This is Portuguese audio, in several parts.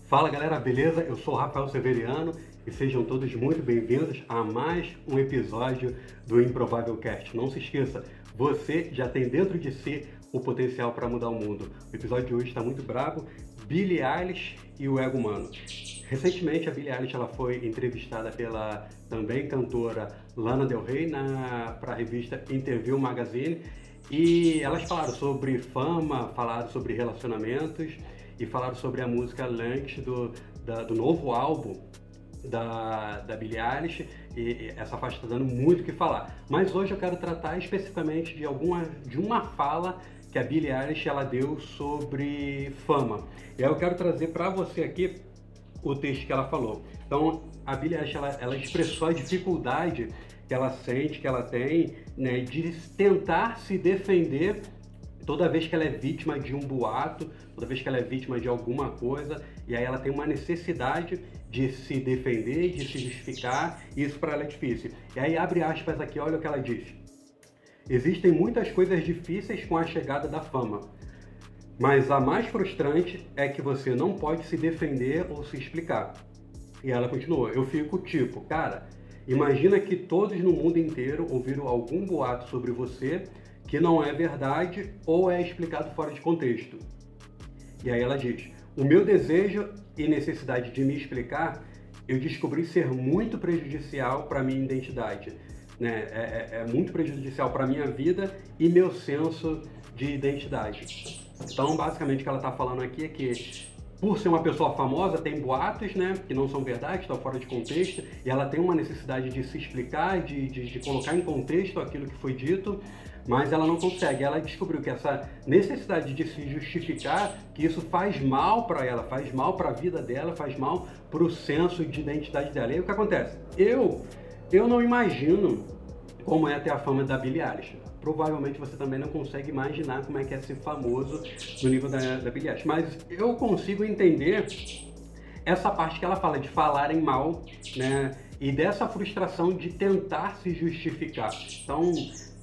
Fala galera, beleza? Eu sou o Rafael Severiano e sejam todos muito bem-vindos a mais um episódio do Improvável Cast. Não se esqueça, você já tem dentro de si o potencial para mudar o mundo. O episódio de hoje está muito brabo, Billie Eilish e o ego humano. Recentemente a Billie Eilish ela foi entrevistada pela também cantora Lana Del Rey para a revista Interview Magazine e elas falaram sobre fama, falaram sobre relacionamentos e falaram sobre a música Lunch do novo álbum da Billie Eilish, e essa faixa está dando muito o que falar. Mas hoje eu quero tratar especificamente de uma fala que a Billie Eilish ela deu sobre fama. E aí eu quero trazer para você aqui o texto que ela falou. Então, a Billie Eilish ela expressou a dificuldade que ela sente, que ela tem, né, de tentar se defender toda vez que ela é vítima de um boato, toda vez que ela é vítima de alguma coisa, e aí ela tem uma necessidade de se defender, de se justificar, e isso para ela é difícil. E aí abre aspas aqui, olha o que ela diz. Existem muitas coisas difíceis com a chegada da fama, mas a mais frustrante é que você não pode se defender ou se explicar. E ela continuou, eu fico tipo, cara, imagina que todos no mundo inteiro ouviram algum boato sobre você que não é verdade ou é explicado fora de contexto. E aí ela diz, o meu desejo e necessidade de me explicar, eu descobri ser muito prejudicial para minha identidade, né? É muito prejudicial para minha vida e meu senso de identidade. Então, basicamente, o que ela está falando aqui é que, por ser uma pessoa famosa, tem boatos, né, que não são verdade, estão fora de contexto, e ela tem uma necessidade de se explicar, de colocar em contexto aquilo que foi dito, mas ela não consegue. Ela descobriu que essa necessidade de se justificar, que isso faz mal para ela, faz mal para a vida dela, faz mal para o senso de identidade dela. E aí o que acontece? Eu não imagino como é ter a fama da Billie Eilish. Provavelmente você também não consegue imaginar como é que é ser famoso no nível da Billie Eilish. Mas eu consigo entender essa parte que ela fala de falarem mal, né? E dessa frustração de tentar se justificar. Então,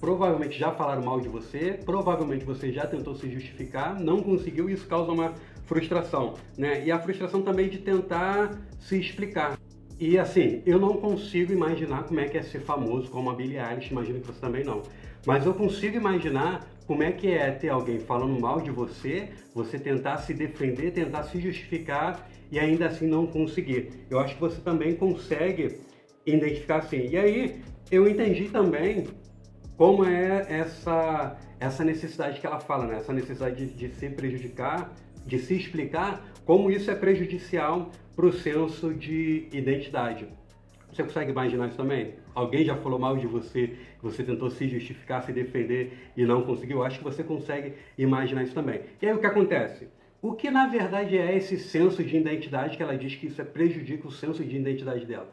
provavelmente já falaram mal de você, provavelmente você já tentou se justificar, não conseguiu e isso causa uma frustração, né? E a frustração também de tentar se explicar. E assim, eu não consigo imaginar como é que é ser famoso como a Billie Eilish, imagino que você também não. Mas eu consigo imaginar como é que é ter alguém falando mal de você, você tentar se defender, tentar se justificar e ainda assim não conseguir. Eu acho que você também consegue identificar assim. E aí, eu entendi também como é essa necessidade que ela fala, né? Essa necessidade de se prejudicar, de se explicar, como isso é prejudicial para o senso de identidade. Você consegue imaginar isso também? Alguém já falou mal de você, você tentou se justificar, se defender e não conseguiu? Eu acho que você consegue imaginar isso também. E aí o que acontece? O que na verdade é esse senso de identidade que ela diz que isso prejudica o senso de identidade dela?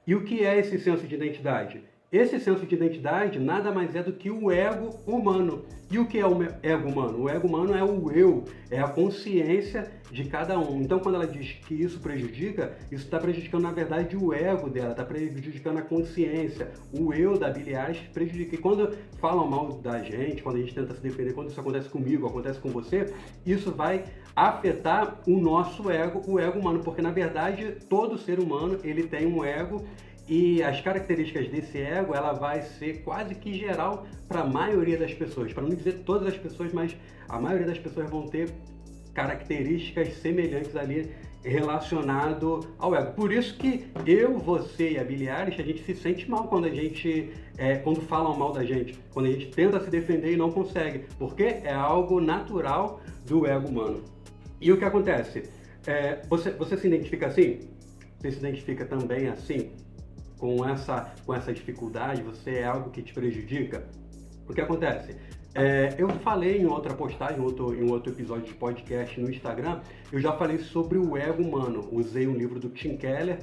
E o que é esse senso de identidade? Esse senso de identidade nada mais é do que o ego humano. E o que é o ego humano? O ego humano é o eu, é a consciência de cada um. Então, quando ela diz que isso prejudica, isso está prejudicando, na verdade, o ego dela, está prejudicando a consciência. O eu da Billie Eilish prejudica. E quando falam mal da gente, quando a gente tenta se defender, quando isso acontece comigo, acontece com você, isso vai afetar o nosso ego, o ego humano. Porque, na verdade, todo ser humano, ele tem um ego. E as características desse ego, ela vai ser quase que geral para a maioria das pessoas. Para não dizer todas as pessoas, mas a maioria das pessoas vão ter características semelhantes ali relacionado ao ego. Por isso que eu, você e a Billie Eilish, a gente se sente mal quando quando falam mal da gente, quando a gente tenta se defender e não consegue, porque é algo natural do ego humano. E o que acontece? Você se identifica assim? Você se identifica também assim? Com essa dificuldade, você é algo que te prejudica? O que acontece? Eu falei em outra postagem, em outro episódio de podcast no Instagram, eu já falei sobre o ego humano. Usei um livro do Tim Keller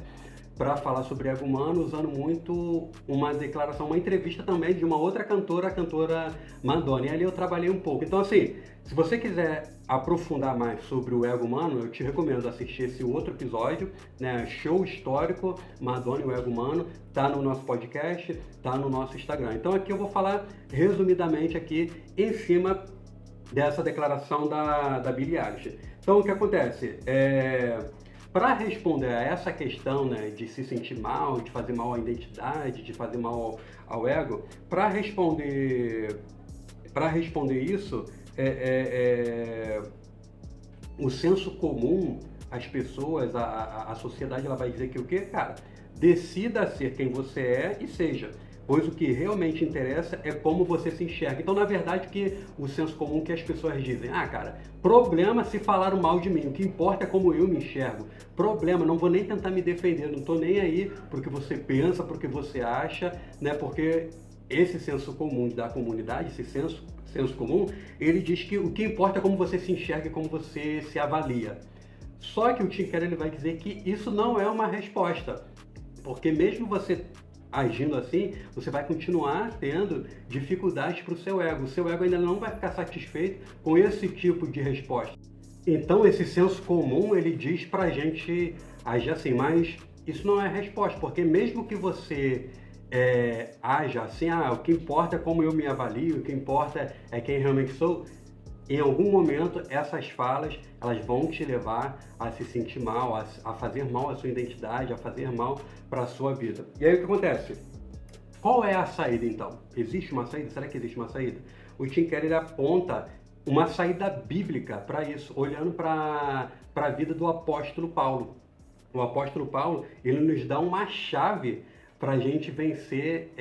para falar sobre ego humano, usando muito uma declaração, uma entrevista também de uma outra cantora, a cantora Madonna. E ali eu trabalhei um pouco. Então, assim, se você quiser aprofundar mais sobre o ego humano, eu te recomendo assistir esse outro episódio, né? Show histórico, Madonna e o ego humano, tá no nosso podcast, tá no nosso Instagram. Então aqui eu vou falar resumidamente aqui em cima dessa declaração da Billie Eilish. Então o que acontece? Para responder a essa questão, né, de se sentir mal, de fazer mal à identidade, de fazer mal ao ego, para responder isso, o senso comum, as pessoas, a sociedade, ela vai dizer que o quê, cara? Decida ser quem você é e seja. Pois o que realmente interessa é como você se enxerga. Então, na verdade, o senso comum que as pessoas dizem, cara, problema se falaram mal de mim, o que importa é como eu me enxergo. Problema, não vou nem tentar me defender, não estou nem aí pro que você pensa, pro que você acha, né? Porque esse senso comum da comunidade, esse senso comum, ele diz que o que importa é como você se enxerga e como você se avalia. Só que o Tim Keller ele vai dizer que isso não é uma resposta, porque mesmo você agindo assim, você vai continuar tendo dificuldades para o seu ego. O seu ego ainda não vai ficar satisfeito com esse tipo de resposta. Então, esse senso comum, ele diz para a gente agir assim, mas isso não é resposta, porque mesmo que você haja assim, o que importa é como eu me avalio, o que importa é quem realmente sou, em algum momento essas falas elas vão te levar a se sentir mal, a fazer mal à sua identidade, a fazer mal para a sua vida. E aí o que acontece? Qual é a saída então? Existe uma saída? Será que existe uma saída? O Tim Keller aponta uma saída bíblica para isso, olhando para a vida do apóstolo Paulo. O apóstolo Paulo, ele nos dá uma chave para a gente vencer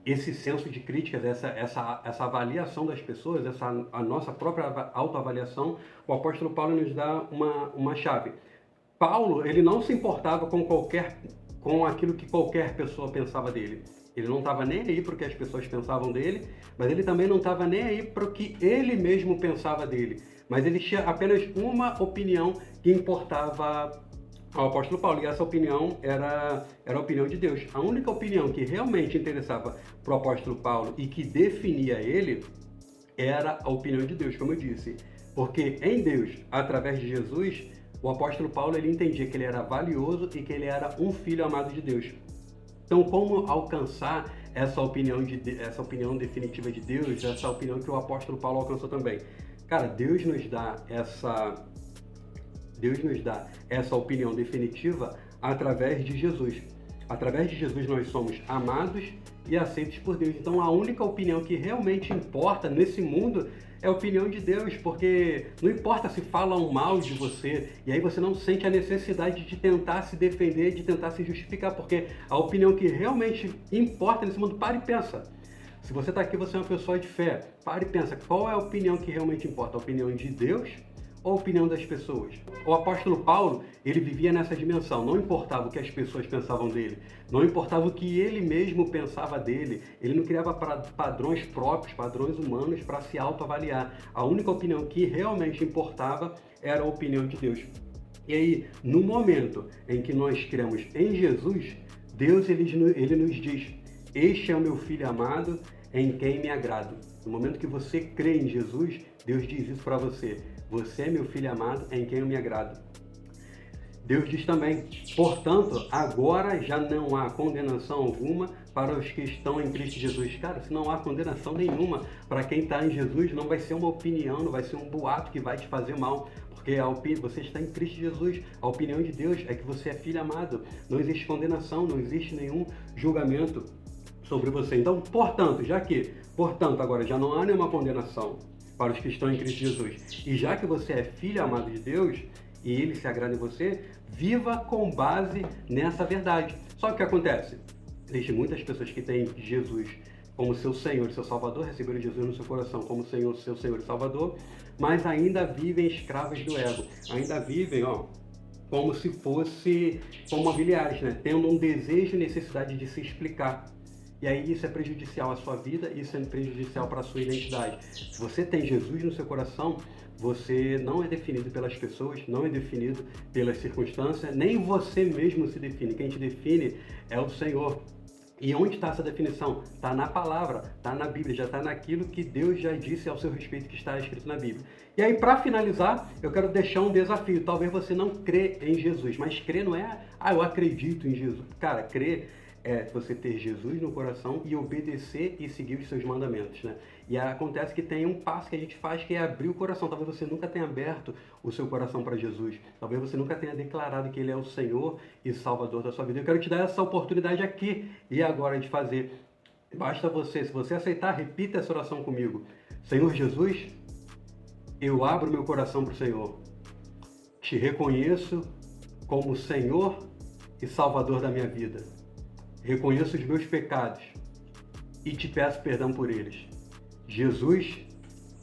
esse senso de críticas, essa avaliação das pessoas, a nossa própria autoavaliação. O apóstolo Paulo nos dá uma chave. Paulo, ele não se importava com aquilo que qualquer pessoa pensava dele. Ele não estava nem aí para o que as pessoas pensavam dele, mas ele também não estava nem aí para o que ele mesmo pensava dele. Mas ele tinha apenas uma opinião que importava ao apóstolo Paulo, e essa opinião era a opinião de Deus. A única opinião que realmente interessava para o apóstolo Paulo e que definia ele era a opinião de Deus, como eu disse. Porque em Deus, através de Jesus, o apóstolo Paulo ele entendia que ele era valioso e que ele era um filho amado de Deus. Então, como alcançar essa opinião definitiva de Deus, essa opinião que o apóstolo Paulo alcançou também? Cara, Deus nos dá essa opinião definitiva através de Jesus. Através de Jesus nós somos amados e aceitos por Deus. Então a única opinião que realmente importa nesse mundo é a opinião de Deus, porque não importa se falam mal de você, e aí você não sente a necessidade de tentar se defender, de tentar se justificar, porque a opinião que realmente importa nesse mundo, para e pensa. Se você está aqui, você é uma pessoa de fé, para e pensa, qual é a opinião que realmente importa? A opinião de Deus ou a opinião das pessoas? O apóstolo Paulo, ele vivia nessa dimensão, não importava o que as pessoas pensavam dele, não importava o que ele mesmo pensava dele, ele não criava padrões próprios, padrões humanos para se autoavaliar. A única opinião que realmente importava era a opinião de Deus. E aí, no momento em que nós cremos em Jesus, Deus ele nos diz, este é o meu filho amado, em quem me agrado. No momento que você crê em Jesus, Deus diz isso para você. Você é meu filho amado, em quem eu me agrado. Deus diz também, portanto, agora já não há condenação alguma para os que estão em Cristo Jesus. Cara, se não há condenação nenhuma para quem está em Jesus, não vai ser uma opinião, não vai ser um boato que vai te fazer mal, porque você está em Cristo Jesus. A opinião de Deus é que você é filho amado. Não existe condenação, não existe nenhum julgamento sobre você. Então, portanto, agora já não há nenhuma condenação para os que estão em Cristo Jesus. E já que você é filho amado de Deus, e Ele se agrada em você, viva com base nessa verdade. Só que o que acontece? Existem muitas pessoas que têm Jesus como seu Senhor e seu Salvador, receberam Jesus no seu coração como seu Senhor e Salvador, mas ainda vivem escravos do ego. Ainda vivem, como se fosse como familiares, né? Tendo um desejo e necessidade de se explicar. E aí isso é prejudicial à sua vida, isso é prejudicial para a sua identidade. Se você tem Jesus no seu coração, você não é definido pelas pessoas, não é definido pelas circunstâncias, nem você mesmo se define. Quem te define é o Senhor. E onde está essa definição? Está na palavra, está na Bíblia, já está naquilo que Deus já disse ao seu respeito, que está escrito na Bíblia. E aí, para finalizar, eu quero deixar um desafio. Talvez você não crê em Jesus, mas crer não é, eu acredito em Jesus. Cara, crer é você ter Jesus no coração e obedecer e seguir os seus mandamentos, né? E acontece que tem um passo que a gente faz que é abrir o coração. Talvez você nunca tenha aberto o seu coração para Jesus. Talvez você nunca tenha declarado que Ele é o Senhor e Salvador da sua vida. Eu quero te dar essa oportunidade aqui e agora de fazer. Basta você, se você aceitar, repita essa oração comigo. Senhor Jesus, eu abro meu coração para o Senhor. Te reconheço como Senhor e Salvador da minha vida. Reconheço os meus pecados e te peço perdão por eles. Jesus,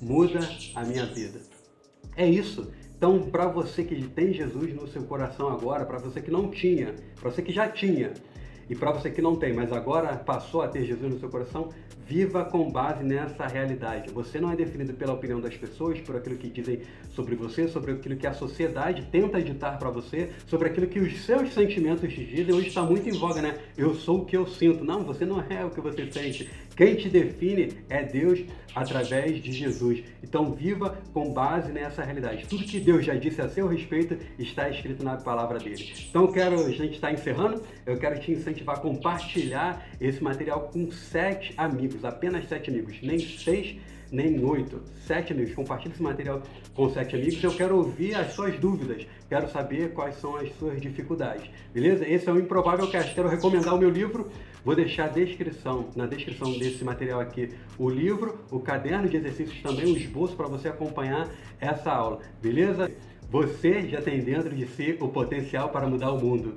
muda a minha vida. É isso. Então, para você que tem Jesus no seu coração agora, para você que não tinha, para você que já tinha, e para você que não tem, mas agora passou a ter Jesus no seu coração, viva com base nessa realidade. Você não é definido pela opinião das pessoas, por aquilo que dizem sobre você, sobre aquilo que a sociedade tenta ditar para você, sobre aquilo que os seus sentimentos te dizem. Hoje está muito em voga, né? Eu sou o que eu sinto. Não, você não é o que você sente. Quem te define é Deus através de Jesus. Então viva com base nessa realidade. Tudo que Deus já disse a seu respeito está escrito na palavra dele. Então a gente está encerrando, eu quero te incentivar a compartilhar esse material com 7 amigos, apenas 7 amigos, nem 6, nem 8, 7 amigos. Compartilhe esse material com 7 amigos. Eu quero ouvir as suas dúvidas, quero saber quais são as suas dificuldades, beleza? Esse é o Improvável Cast. Quero recomendar o meu livro. Vou deixar na descrição desse material aqui o livro, o caderno de exercícios também, o esboço para você acompanhar essa aula, beleza? Você já tem dentro de si o potencial para mudar o mundo.